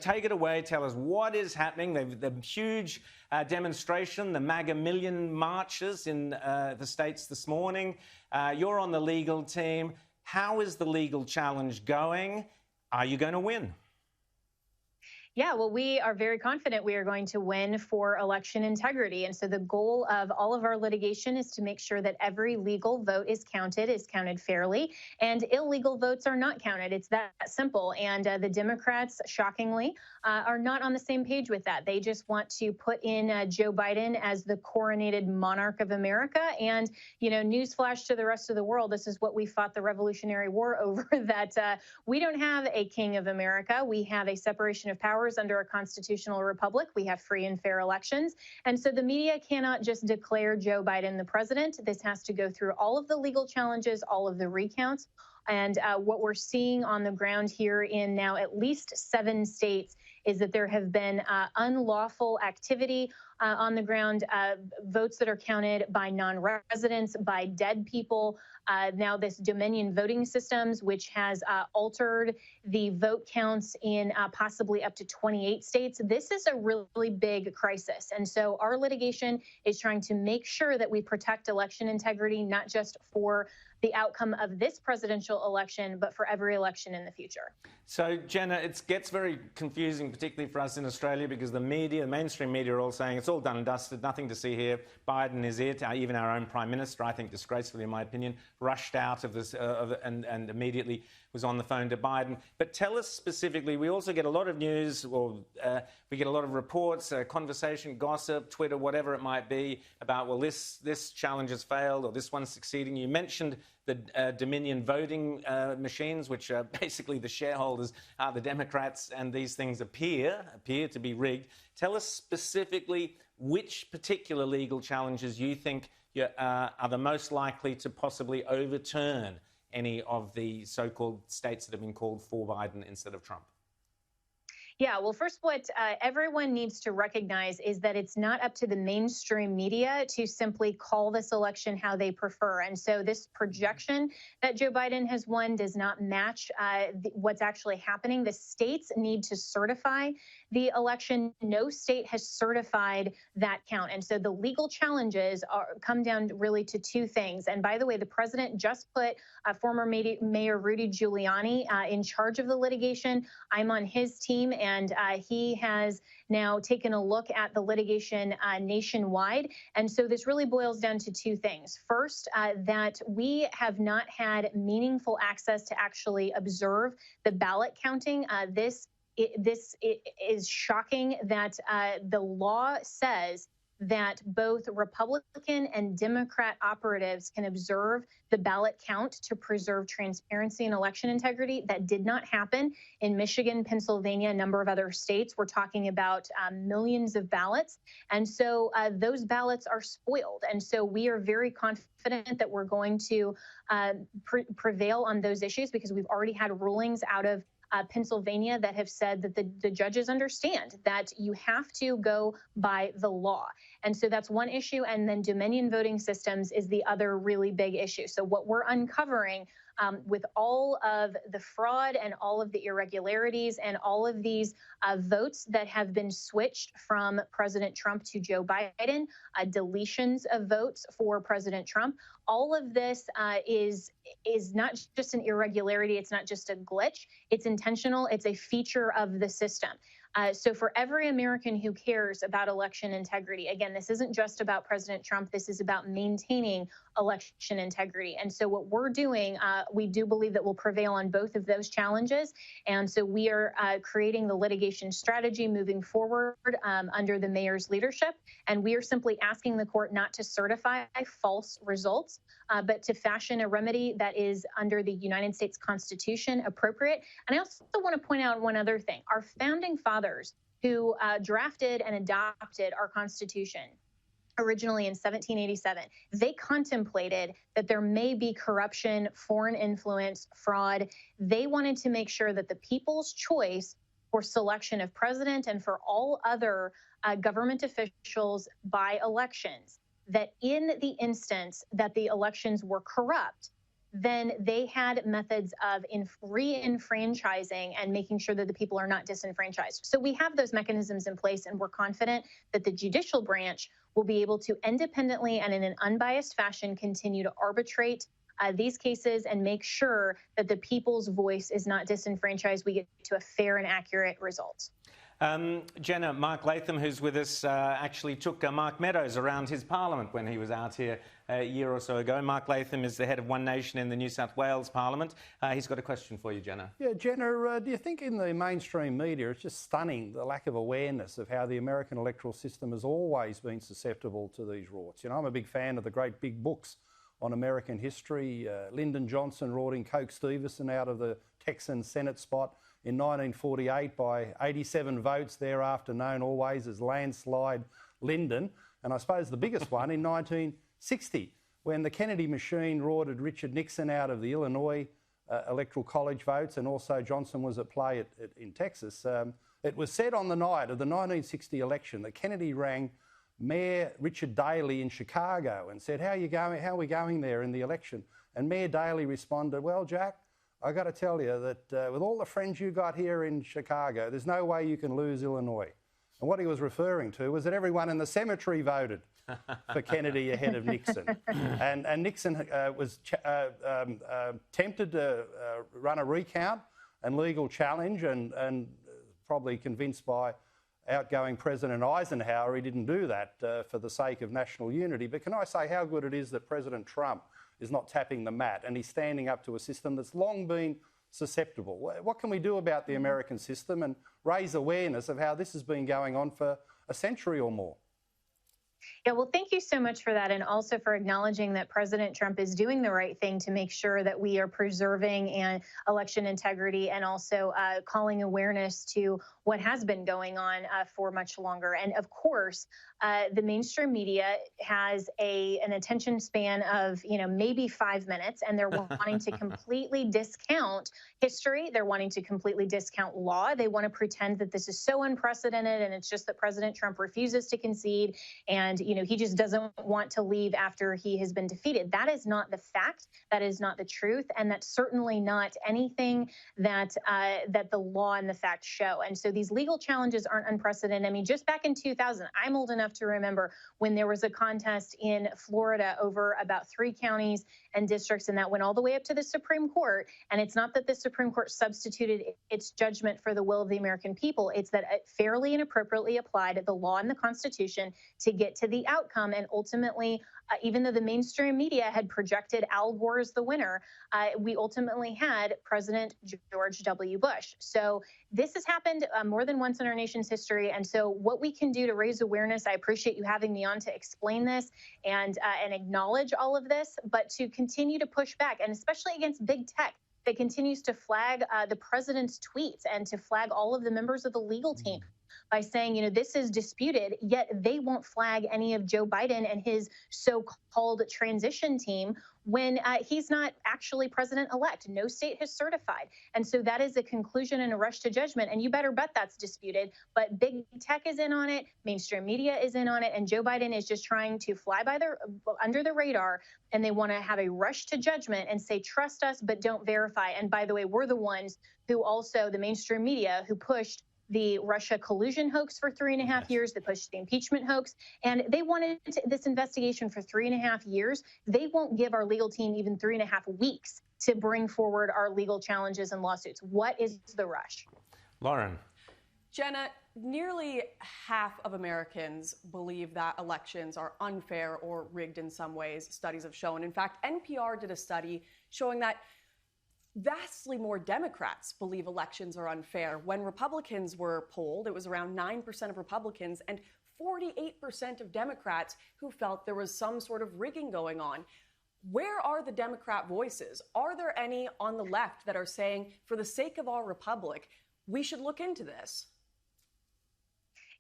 take it away. Tell us what is happening. The huge demonstration, the MAGA million marches in the States this morning. You're on the legal team. How is the legal challenge going? Are you going to win? Yeah, well, we are very confident we are going to win for election integrity. And so the goal of all of our litigation is to make sure that every legal vote is counted fairly, and illegal votes are not counted. It's that simple. And the Democrats, shockingly, are not on the same page with that. They just want to put in Joe Biden as the coronated monarch of America. And, you know, newsflash to the rest of the world, this is what we fought the Revolutionary War over, that we don't have a king of America. We have a separation of powers under a constitutional republic. We have free and fair elections. And so the media cannot just declare Joe Biden the president. This has to go through all of the legal challenges, all of the recounts. And what we're seeing on the ground here in now at least 7 states is that there have been unlawful activity on the ground, votes that are counted by non-residents, by dead people. Now this Dominion voting systems, which has altered the vote counts in possibly up to 28 states. This is a really big crisis. And so our litigation is trying to make sure that we protect election integrity, not just for the outcome of this presidential election, but for every election in the future. So, Jenna, it gets very confusing, particularly for us in Australia, because the media, the mainstream media, are all saying it's all done and dusted, nothing to see here. Biden is it. Even our own Prime Minister, I think disgracefully in my opinion, rushed out of this and immediately was on the phone to Biden. But tell us specifically, we also get a lot of news, or we get a lot of reports, conversation, gossip, Twitter, whatever it might be, about, well, this challenge has failed or this one's succeeding. You mentioned the Dominion voting machines, which are basically the shareholders are the Democrats, and these things appear to be rigged. Tell us specifically which particular legal challenges you think are the most likely to possibly overturn any of the so-called states that have been called for Biden instead of Trump. Yeah, well, first, what everyone needs to recognize is that it's not up to the mainstream media to simply call this election how they prefer. And so this projection that Joe Biden has won does not match what's actually happening. The states need to certify the election. No state has certified that count. And so the legal challenges come down really to 2 things. And by the way, the president just put former Mayor Rudy Giuliani in charge of the litigation. I'm on his team, and he has now taken a look at the litigation nationwide. And so this really boils down to 2 things. First, that we have not had meaningful access to actually observe the ballot counting. This is shocking that the law says that both Republican and Democrat operatives can observe the ballot count to preserve transparency and election integrity. That did not happen in Michigan, Pennsylvania, a number of other states. We're talking about millions of ballots. And so those ballots are spoiled. And so we are very confident that we're going to prevail on those issues, because we've already had rulings out of Pennsylvania that have said that the judges understand that you have to go by the law. And so that's one issue. And then Dominion voting systems is the other really big issue. So what we're uncovering with all of the fraud and all of the irregularities and all of these votes that have been switched from President Trump to Joe Biden, deletions of votes for President Trump, all of this is not just an irregularity. It's not just a glitch. It's intentional. It's a feature of the system. So for every American who cares about election integrity, again, this isn't just about President Trump. This is about maintaining election integrity. And so what we're doing, we do believe that we'll prevail on both of those challenges. And so we are creating the litigation strategy moving forward under the mayor's leadership. And we are simply asking the court not to certify false results, but to fashion a remedy that is under the United States Constitution appropriate. And I also want to point out one other thing. Our founding fathers who drafted and adopted our Constitution originally in 1787, they contemplated that there may be corruption, foreign influence, fraud. They wanted to make sure that the people's choice for selection of president and for all other government officials by elections, that in the instance that the elections were corrupt, then they had methods of re-enfranchising and making sure that the people are not disenfranchised. So we have those mechanisms in place, and we're confident that the judicial branch will be able to independently and in an unbiased fashion continue to arbitrate these cases and make sure that the people's voice is not disenfranchised. We get to a fair and accurate result. Jenna, Mark Latham, who's with us, actually took Mark Meadows around his parliament when he was out here a year or so ago. Mark Latham is the head of One Nation in the New South Wales Parliament. He's got a question for you, Jenna. Yeah, Jenna, do you think in the mainstream media it's just stunning the lack of awareness of how the American electoral system has always been susceptible to these rorts? You know, I'm a big fan of the great big books on American history. Lyndon Johnson rorting Coke Stevenson out of the Texan Senate spot in 1948 by 87 votes, thereafter known always as landslide Lyndon. And I suppose the biggest one in 1960, when the Kennedy machine rorted Richard Nixon out of the Illinois Electoral College votes, and also Johnson was at play in Texas. It was said on the night of the 1960 election that Kennedy rang Mayor Richard Daley in Chicago and said, how are we going there in the election? And Mayor Daley responded, well, Jack, I got to tell you that with all the friends you got here in Chicago, there's no way you can lose Illinois. And what he was referring to was that everyone in the cemetery voted for Kennedy ahead of Nixon. And Nixon was tempted to run a recount and legal challenge, and probably convinced by outgoing President Eisenhower he didn't do that for the sake of national unity. But can I say how good it is that President Trump is not tapping the mat and he's standing up to a system that's long been susceptible? What can we do about the American system and raise awareness of how this has been going on for a century or more? Yeah, well, thank you so much for that, and also for acknowledging that President Trump is doing the right thing to make sure that we are preserving and election integrity, and also calling awareness to what has been going on for much longer. And of course, the mainstream media has an attention span of, maybe 5 minutes, and they're wanting to completely discount history. They're wanting to completely discount law. They want to pretend that this is so unprecedented, and it's just that President Trump refuses to concede, and he just doesn't want to leave after he has been defeated. That is not the fact. That is not the truth, and that's certainly not anything that the law and the facts show. And so these legal challenges aren't unprecedented. I mean, just back in 2000, I'm old enough to remember when there was a contest in Florida over about 3 counties and districts, and that went all the way up to the Supreme Court. And it's not that the Supreme Court substituted its judgment for the will of the American people. It's that it fairly and appropriately applied the law and the Constitution to get to the outcome. And ultimately, even though the mainstream media had projected Al Gore as the winner, we ultimately had President George W. Bush. So this has happened more than once in our nation's history. And so what we can do to raise awareness, I appreciate you having me on to explain this and acknowledge all of this, but to continue to push back, and especially against big tech that continues to flag the president's tweets and to flag all of the members of the legal team by saying, this is disputed, yet they won't flag any of Joe Biden and his so-called transition team when he's not actually president-elect. No state has certified. And so that is a conclusion and a rush to judgment. And you better bet that's disputed. But big tech is in on it. Mainstream media is in on it. And Joe Biden is just trying to fly under the radar. And they want to have a rush to judgment and say, trust us, but don't verify. And by the way, we're the ones who also, the mainstream media, who pushed the Russia collusion hoax for 3.5 years, they pushed the impeachment hoax, and they wanted this investigation for 3.5 years. They won't give our legal team even 3.5 weeks to bring forward our legal challenges and lawsuits. What is the rush? Lauren. Jenna, nearly half of Americans believe that elections are unfair or rigged in some ways, studies have shown. In fact, NPR did a study showing that vastly more Democrats believe elections are unfair. When Republicans were polled, it was around 9% of Republicans and 48% of Democrats who felt there was some sort of rigging going on. Where are the Democrat voices? Are there any on the left that are saying, for the sake of our republic, we should look into this?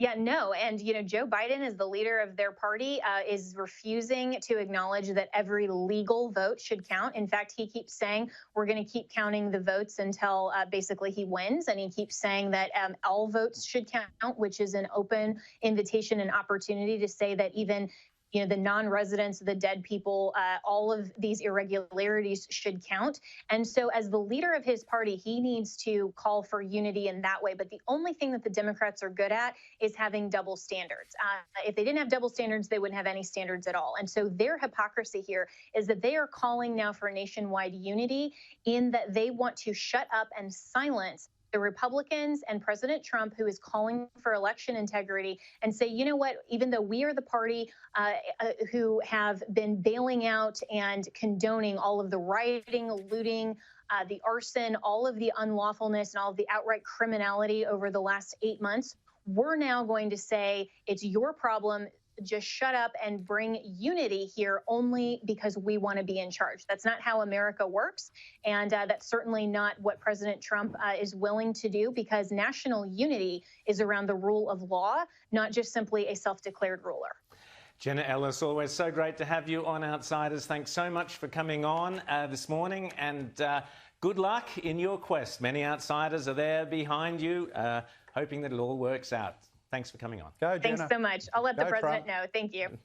Yeah, no. And, Joe Biden, as the leader of their party, is refusing to acknowledge that every legal vote should count. In fact, he keeps saying we're going to keep counting the votes until basically he wins. And he keeps saying that all votes should count, which is an open invitation and opportunity to say that even you know, the non-residents, the dead people, all of these irregularities should count. And so as the leader of his party, he needs to call for unity in that way. But the only thing that the Democrats are good at is having double standards. If they didn't have double standards, they wouldn't have any standards at all. And so their hypocrisy here is that they are calling now for nationwide unity in that they want to shut up and silence the Republicans and President Trump, who is calling for election integrity, and say, you know what, even though we are the party who have been bailing out and condoning all of the rioting, looting, the arson, all of the unlawfulness and all of the outright criminality over the last 8 months, we're now going to say it's your problem. Just shut up and bring unity here only because we want to be in charge. That's not how America works. And that's certainly not what President Trump is willing to do, because national unity is around the rule of law, not just simply a self-declared ruler. Jenna Ellis, always so great to have you on Outsiders. Thanks so much for coming on this morning, and good luck in your quest. Many outsiders are there behind you, hoping that it all works out. Thanks for coming on. Go, Jenna. Thanks so much. I'll let the president know. Thank you. Thank you.